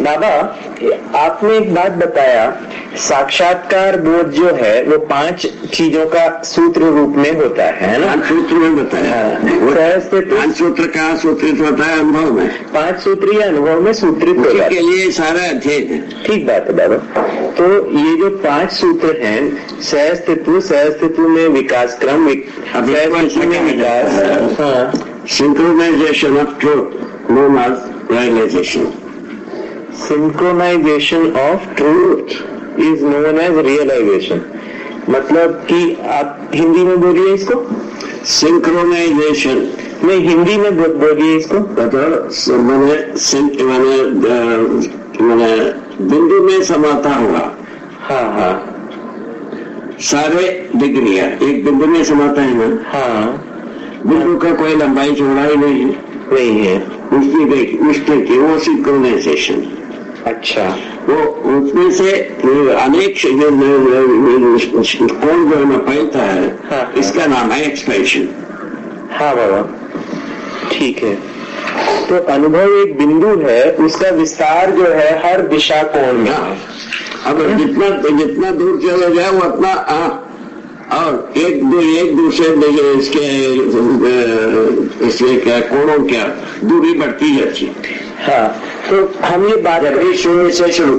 बाबा, आपने एक बात बताया, साक्षात्कार बोध जो है वो 5 चीजों का सूत्र रूप में होता है ना? 5 सूत्र में बताया। सहस्त्र 5 सूत्र का सूत्रित होता है अनुभव में। 5 सूत्रीय अनुभव में सूत्रित होता है। के लिए सारा अध्ययन है। ठीक बात है बाबा। तो ये जो 5 सूत्र हैं, सहस्तित्व में विकास क्रम, में विकास, synchronisation of truth known as realisation. Synchronisation of truth is known as realisation. मतलब कि आप हिंदी में बोलिए इसको। सिंक्रोनाइजेशन नहीं, हिंदी में बोलिए इसको। मैंने बिंदु में समाता हुआ। हाँ, सारे डिग्रियां एक बिंदु में समाता है ना। हाँ, बिंदु का कोई लंबाई चौड़ाई नहीं है उसकी की वो सिंक्रोनाइजेशन। अच्छा, वो उसमें से अनेक कोण जो है फैलता है। हाँ, इसका नाम है एक्सपेंशन। हाँ बाबा, ठीक है। तो अनुभव एक बिंदु है, उसका विस्तार जो है हर दिशा कोण में। अब जितना दूर चले जाए वो उतना और एक दूसरे इसके क्या कोणों क्या दूरी बढ़ती जाती है। हाँ, तो हम ये बात दूरी शून्य से शुरू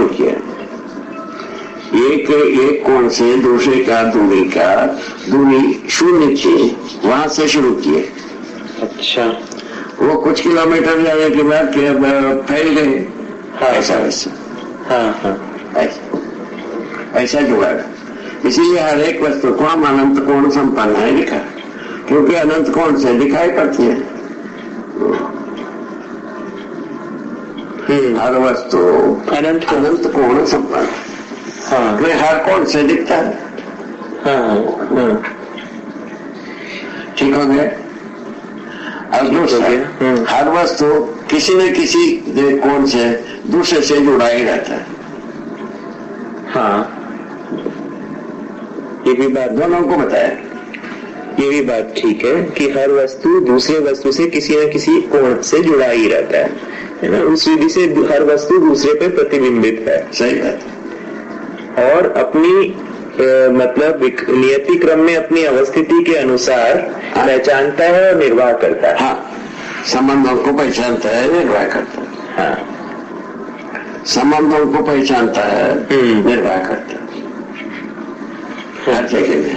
किया। एक कोण से दूसरे का दूरी शून्य थी, वहां से शुरू किए। अच्छा, वो कुछ किलोमीटर जाने के बाद फैल गए। हाँ, ऐसा हाँ, ऐसा जुगाड़। इसीलिए हर एक वस्तु को हम अनंत कोण संपन्न है लिखा, क्योंकि अनंत कोण से दिखाई पड़ती है। हर वस्तु अनंत कोण संपन्न। हाँ, तो हर कोण से दिखता है। हाँ, ठीक हो गया। अब दूसरा, हर वस्तु किसी न किसी कोण से दूसरे से जुड़ा ही रहता है। हाँ, ये भी बात दोनों को बताया। ये भी बात ठीक है कि हर वस्तु दूसरे वस्तु से किसी न किसी कोण से जुड़ा ही रहता है ना? उस विधि से हर वस्तु दूसरे पे प्रतिबिंबित है। सही बात। और अपनी मतलब नियति क्रम में अपनी अवस्थिति के अनुसार पहचानता है और निर्वाह करता है। हाँ, संबंधों को पहचानता है, निर्वाह करता है। हाँ, संबंधों को पहचानता है, निर्वाह करता है। हर जगह में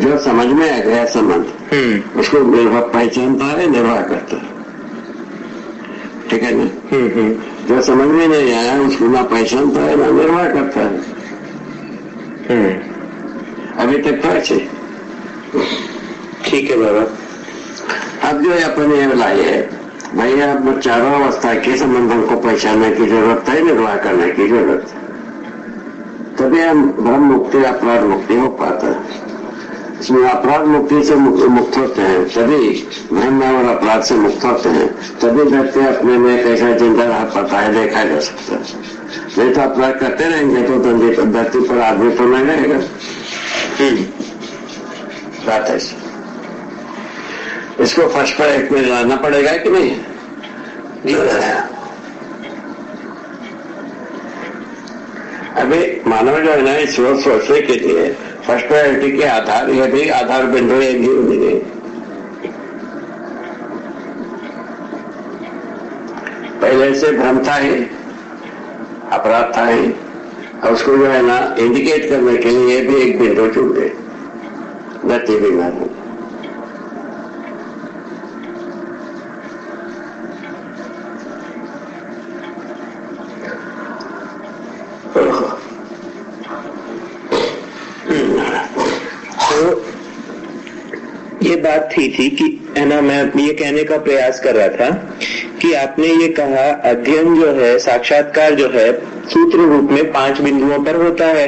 जो समझ में आ गया संबंध, उसको पहचानता है, निर्वाह करता है। ठीक है ना? जो समझ में नहीं आया उसको ना पहचानता है ना निर्वाह करता है। अभी तक तो अच्छे। ठीक है बाबा। अब जो अपन ये लाए है भैया, अब चारों अवस्था के संबंधों को पहचानने की जरूरत है, निर्वाह करने की जरूरत है। तभी हम ब्रह्म मुक्ति अपराध मुक्ति हो पाता है। इसमें अपराध मुक्ति से मुक्त होते हैं, तभी ब्रह्म और अपराध से मुक्त होते हैं, तभी व्यक्ति अपने में कैसा जिंदा रह पाता है देखा जा सकता है। नहीं तो अपराध करते रहेंगे तो धरती पर आदमी तो नहीं रहेगा। बात है इसको फर्स्ट पर एक में लाना पड़ेगा कि नहीं? अभी मानव जो है ना, इस सोचने के लिए फर्स्ट प्रायोरिटी के आधार ये भी आधार बिंदु एक ही होंगे। पहले से भ्रम था ही, अपराध था ही, और उसको जो है ना इंडिकेट करने के लिए ये भी एक बिंदु चुन गए, गति बीमारी। ये बात थी कि है ना, मैं ये कहने का प्रयास कर रहा था कि आपने ये कहा अध्ययन जो है, साक्षात्कार जो है सूत्र रूप में 5 बिंदुओं पर होता है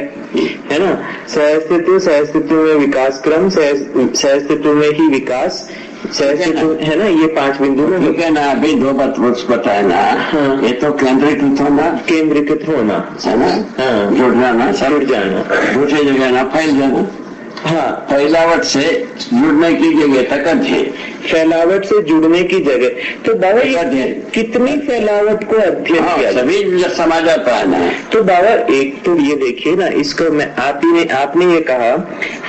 ना? सहस्तित्व में विकास क्रम, सहस्तित्व में ही विकास, सहस्तित्व है ना, ये 5 बिंदु में। ठीक है ना? अभी 2 बात बताए ना। हाँ। ये तो केंद्रीकृत होना है ना? हाँ। जुड़ जाना, दूसरी जगह ना फैल जाना। हाँ, फैलावट से जुड़ने की जगह तक अध्ययन, फैलावट से जुड़ने की जगह। तो बाबा ये कितनी फैलावट को अध्ययन किया सभी समा जाता है ना। तो बाबा एक तो ये देखिए ना, इसको मैं आपने ये कहा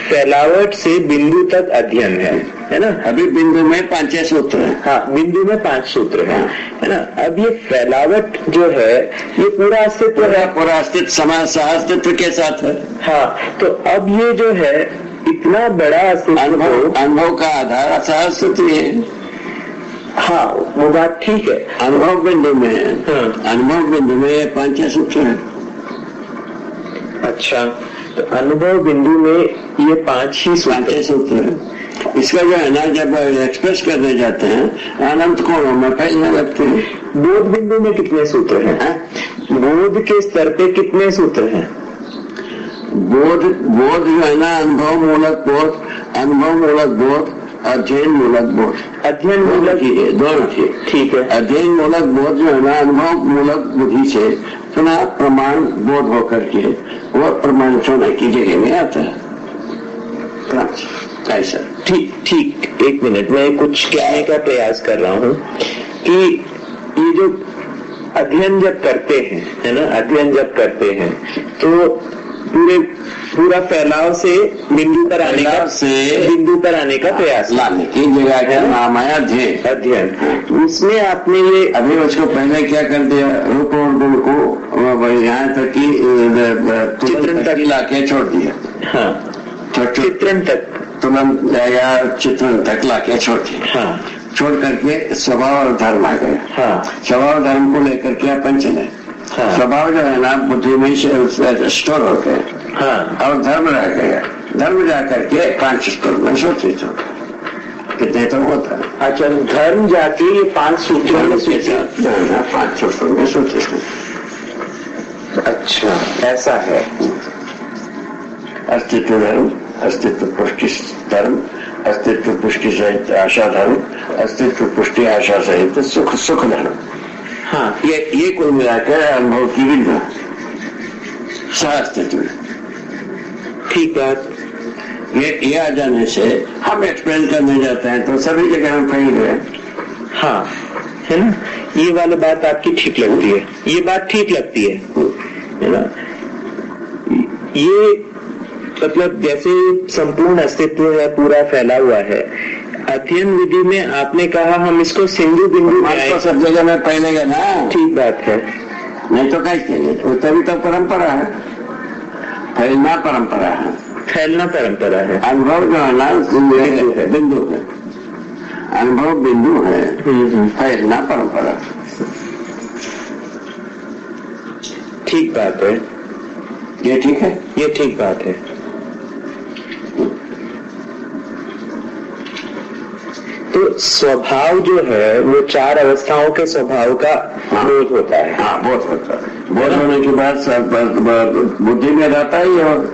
फैलावट से बिंदु तक अध्ययन है ना। अभी बिंदु में 5 सूत्र है। हाँ, बिंदु में 5 सूत्र है ना। अब ये फैलावट जो है ये पूरा अस्तित्व है, पूरा अस्तित्व समाज अस्तित्व के साथ है। हाँ, तो अब ये जो है इतना बड़ा अनुभव का आधार अस्तित्व है। हाँ, वो बात ठीक है। अनुभव बिंदु में है। अनुभव बिंदु में 5 सूत्र है। अच्छा, तो अनुभव बिंदु में ये 5 ही सूत्र है। इसका जो है ना, जब एक्सप्रेस करने जाते हैं अनंत कोणों में फैलने लगते हैं। बोध बिंदु में कितने सूत्र हैं? बोध के स्तर पे कितने सूत्र हैं? बोध जो है ना, अनुभव मूलक बोध, अध्ययन मूलक बोध। अध्ययन मूलक ही है, दोनों थी। ठीक है। अध्ययन मूलक बोध जो है ना, अनुभव मूलक बुद्धि से पुनः प्रमाण बोध होकर के वो प्रमाण सोने की जगह में आता है। ऐसा ठीक। एक मिनट, मैं कुछ कहने का प्रयास कर रहा हूँ कि ये जो अध्ययन जब करते हैं, है ना, अध्ययन जब करते हैं तो पूरा फैलाव से बिंदु पर आने का प्रयास लाने की जगह का नाम है अध्ययन। उसमें आपने ये अभी उसको पहले क्या कर दिया, रूप और गुण को यहाँ तक कि चित्रण तक लाके छोड़ दिया। हाँ, चित्रण तक तुरंत या चित्रण तक लाके छोड़ दिया। हाँ, छोड़ करके स्वभाव और धर्म आ गए। हाँ, स्वभाव धर्म को लेकर के अपन चले। हाँ, स्वभाव जो है ना बुद्धि में स्टोर हो गए। हाँ, और धर्म रह गया। धर्म जाकर के 5 स्टोर में सूत्रित हो कितने तो होता है। अच्छा, धर्म जाके ये 5 सूत्रों में 5 सूत्रों में सूत्रित हो। अच्छा, ऐसा है। अस्तित्व धर्म, अस्तित्व पुष्टि धर्म, अस्तित्व पुष्टि सहित आशा धर्म, अस्तित्व पुष्टि आशा सहित सुख धर्म। हाँ, ये कुल मिलाकर अनुभव की बिंदु अस्तित्व। ठीक बात। ये आ जाने से हम एक्सप्लेन करने जाते हैं तो सभी जगह हम फैल गए। हाँ, है ना, ये वाली बात आपकी ठीक लगती है, ये बात ठीक लगती है ना। ये मतलब जैसे संपूर्ण अस्तित्व है, पूरा फैला हुआ है। अध्ययन विधि में आपने कहा हम इसको सिंधु बिंदु तो सब जगह में फैलेगा ना। ठीक बात है, नहीं तो कैसे? तभी तो परंपरा है, फैलना परंपरा है। फैलना परंपरा है। अनुभव जो है ना बिंदु है, अनुभव बिंदु है, फैलना परंपरा। ठीक बात है, ये ठीक है, ये ठीक बात है। तो स्वभाव जो है वो 4 अवस्थाओं के स्वभाव का बोध होता है। हाँ, बोध होता है। बोध होने के बाद बुद्धि में रहता ही। और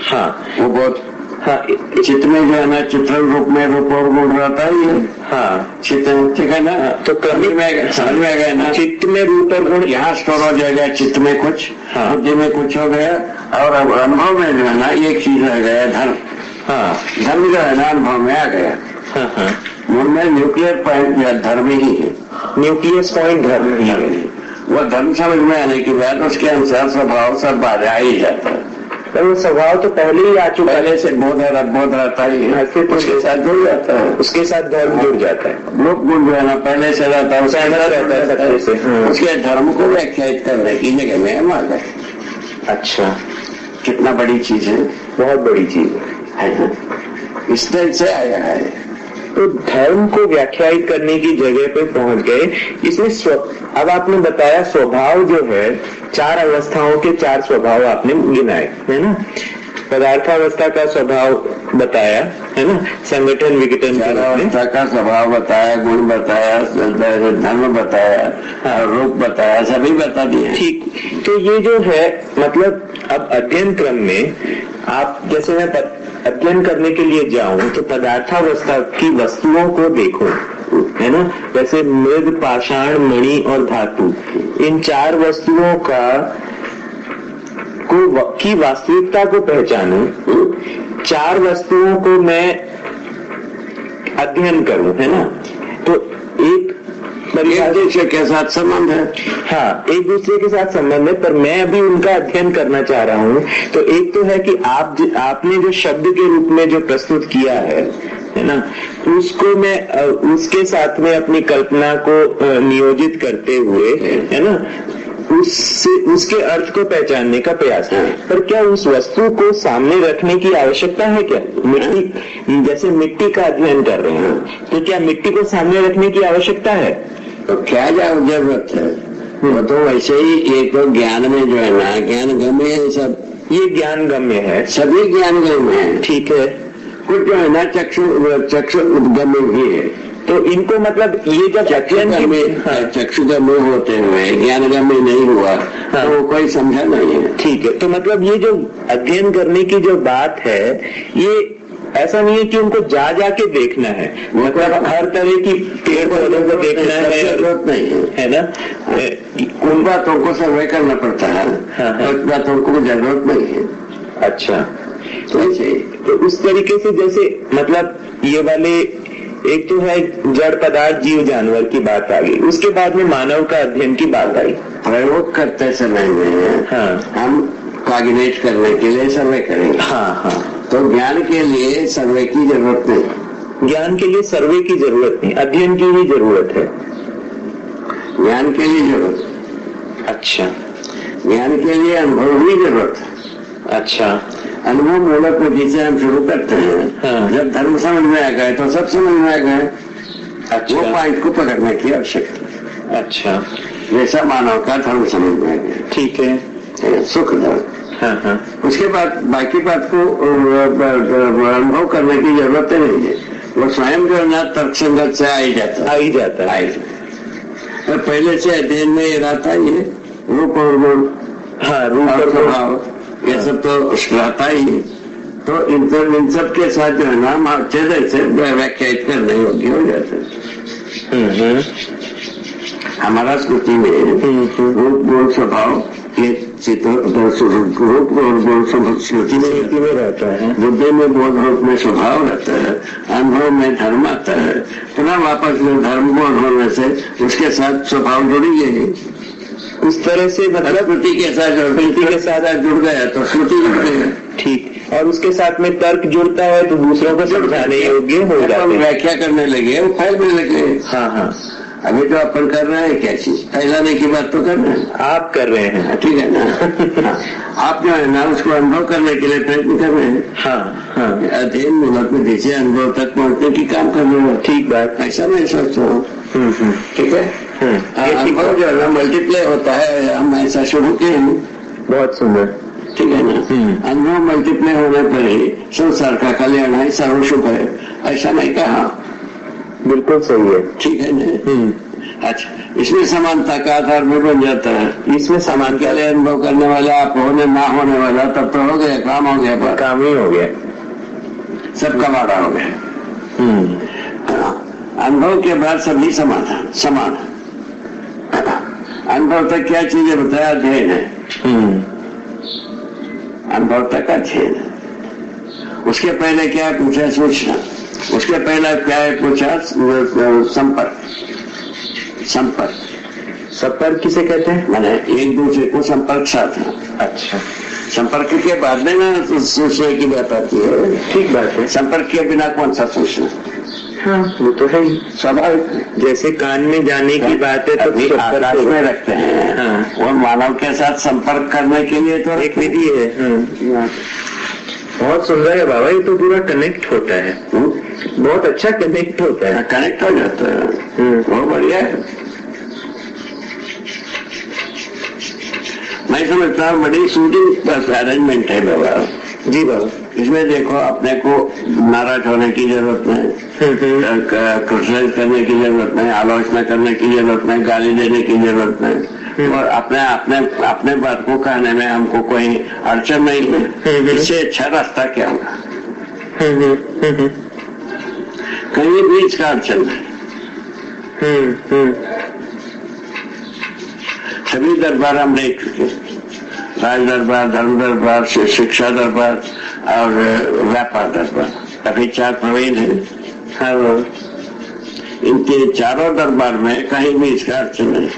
हाँ, वो बोध हाँ, चित्त में जो है ना, चित्रण रूप में रूप और गुण रहता ही है। हाँ, चित्त ठीक है ना। तो क्रमिक में समझ में गए ना, चित्त में रूप और गुण यहाँ स्टोर हो जाएगा। चित्त में कुछ, बुद्धि में कुछ हो गया, और अब अनुभव में जो है ना एक चीज रह गया, धर्म। हाँ, धर्म जो है ना अनुभव में आ गया। हाँ, हाँ, मूल में न्यूक्लियर पॉइंट धर्म ही है। न्यूक्लियस पॉइंट धर्म ही है। वो धर्म समझ में आने के बाद उसके अनुसार स्वभाव सब बाहर आ ही जाता है। तो वो स्वभाव तो पहले ही आ चुका है। पहले से बोध रहता ही है, फिर उसके साथ जुड़ जाता है, उसके साथ धर्म जुड़ जाता है। लोक गुण जो है ना पहले से रहता है, रहता है। उसके धर्म को व्याख्यायित करने की जगह में हम आ गए। अच्छा, कितना बड़ी चीज है, बहुत बड़ी चीज है। इस तरह से आया है। तो धर्म को व्याख्यायित करने की जगह पे पहुंच गए। इसमें अब आपने बताया स्वभाव जो है 4 अवस्थाओं के 4 स्वभाव आपने गिनाए, है ना। पदार्थावस्था का स्वभाव बताया, है ना, संगठन विघटन अवस्था का स्वभाव बताया, गुण बताया, धर्म बताया, रूप बताया, सभी बता दिए। ठीक। तो ये जो है मतलब अब अध्ययन क्रम में आप जैसे मैं अध्ययन करने के लिए जाऊं तो पदार्थावस्था की वस्तुओं को देखो, है ना, जैसे मृद, पाषाण, मणि और धातु, इन 4 वस्तुओं की वास्तविकता को पहचानूं। 4 वस्तुओं को मैं अध्ययन करूं, है ना, तो एक दूसरे के साथ संबंध है। हाँ, एक दूसरे के साथ संबंध है, पर मैं अभी उनका अध्ययन करना चाह रहा हूँ। तो एक तो है कि आपने जो शब्द के रूप में जो प्रस्तुत किया है ना, उसको मैं उसके साथ में अपनी कल्पना को नियोजित करते हुए, है ना, उसके अर्थ को पहचानने का प्रयास है। पर क्या उस वस्तु को सामने रखने की आवश्यकता है क्या? मिट्टी, जैसे मिट्टी का अध्ययन कर रहे हैं, तो क्या मिट्टी को सामने रखने की आवश्यकता है? तो क्या जरूरत है? वो तो वैसे ही एक तो ज्ञान में जो है ना, ज्ञान गम्य है सब, ये ज्ञान गम्य है, सभी ज्ञान गम्य है, ठीक है। कुछ जो है ना चक्षु उद्गम्य भी है। तो इनको मतलब ये जब चक्षुगम्य होते हुए ज्ञानगम्य नहीं हुआ, तो वो कोई समझा नहीं है। ठीक है, तो मतलब ये जो अध्ययन करने की जो बात है, ये ऐसा नहीं है कि उनको जा के देखना है, मतलब हर तरह की पेड़ पौधों को देखना है, जरूरत नहीं है ना। उन बातों को सर्वे करना पड़ता है, उन बातों को जरूरत नहीं है। अच्छा, तो उस तरीके से जैसे मतलब ये वाले एक तो है जड़ पदार्थ, जीव जानवर की बात आ गई, उसके बाद में मानव का अध्ययन की बात आई। प्रयोग करते समय में हम कॉग्निट करने के लिए सर्वे करेंगे। हाँ, तो ज्ञान के लिए सर्वे की जरूरत नहीं, ज्ञान के लिए सर्वे की जरूरत नहीं, अध्ययन की ही जरूरत है। ज्ञान के लिए जरूरत, अच्छा, ज्ञान के लिए अनुभव की जरूरत है। अच्छा, अनुभव मूलक बुद्धि से हम शुरू करते हैं। जब धर्म समझ में आ गए तो सब समझ में आ गए। अच्छा, वो पॉइंट को पकड़ने की आवश्यकता। अच्छा, जैसा मानव का धर्म समझ में आ गया, ठीक है, सुख धर्म। हाँ, उसके बाद बाकी बात को अनुभव करने की जरूरत नहीं है, वो स्वयं जो है ना तर्क संगत से आ ही जाता है। और पहले से अध्ययन में ये रहता है, ये रूप और गुण, रूप और स्वभाव, ये सब तो रहता ही। तो इन सब के साथ जो है ना हम अच्छे से व्याख्यायित करने योग्य हो जाते हैं। हमारा स्मृति में रूप गुण स्वभाव ये रूप और गुण स्मृति में रहता है, बुद्धि में बोध रूप में स्वभाव रहता है, अनुभव में धर्म आता है, पुनः वापस में धर्म बोध होने से उसके साथ स्वभाव जुड़ी गई। उस तरह से मतलब स्मृति के साथ जुड़ गया तो स्मृति जुड़ गया। ठीक, और उसके साथ में तर्क जुड़ता है तो दूसरों को समझाने योग्य हो जाता है, व्याख्या करने लगे, वो फैलने लगे। हाँ, अभी तो अपन कर रहे हैं क्या चीज, फैलाने की बात तो कर रहे हैं, आप कर रहे हैं, ठीक है ना। आप जो है ना उसको अनुभव करने के लिए प्रयत्न कर रहे हैं। हाँ, अध्ययन मूलक में जैसे अनुभव तक पहुंचने की काम कर रहे हो। ठीक बात, ऐसा मैं सोचता हूँ। ठीक है, अनुभव जो है ना मल्टीप्लाई होता है, हम ऐसा शुरू किए हैं। बहुत सुंदर, ठीक है ना। अनुभव मल्टीप्लाई होने पर ही संसार का कल्याण है, सर्वशुभ है, ऐसा नहीं कहा। बिल्कुल सही है, ठीक है ना। अच्छा, इसमें समानता का आधार भी बन जाता है। इसमें समान के लिए अनुभव करने वाला आप होने ना होने वाला, तब तो हो गया, काम हो गया, काम ही हो गया, सबका वादा हो गया। अनुभव के बाद सभी समान। अनुभव तक क्या चीजें बताया, अध्ययन है। अनुभव तक अध्ययन है। उसके पहले क्या पूछा, सूचना। उसके पहले क्या है पूछा, संपर्क किसे कहते हैं, मैंने एक दूसरे को संपर्क साधना। अच्छा, संपर्क के बाद में ना सूचना की बात आती है। ठीक बात है, संपर्क के बिना कौन सा सूचना। हाँ, वो तो है ही स्वाभाविक। जैसे कान में जाने की बात है तो आकाश में रखते हैं, और मानव के साथ संपर्क करने के लिए तो एक विधि है। बहुत सुंदर है बाबा, ये तो पूरा कनेक्ट होता है, बहुत अच्छा कनेक्ट होता है, कनेक्ट हो जाता है, बहुत बढ़िया है। मैं समझता हूँ बड़ी शूटिंग अरेंजमेंट है बाबा जी। बाबा इसमें देखो, अपने को नाराज होने की जरूरत नहीं, क्रिटिसाइज करने की जरूरत नहीं, आलोचना करने की जरूरत नहीं, गाली देने की जरूरत नहीं, और अपने बात को कहने में हमको कोई अड़चन नहीं है। इससे अच्छा रास्ता क्या होगा, कहीं बीच का अड़चन नहीं। सभी दरबार हम देख चुके, राज दरबार, धर्म दरबार, शिक्षा दरबार और व्यापार दरबार। अभी 4 प्रवीण है, हाँ। इनके चारों दरबार में कहीं भी इसका अर्थ नहीं।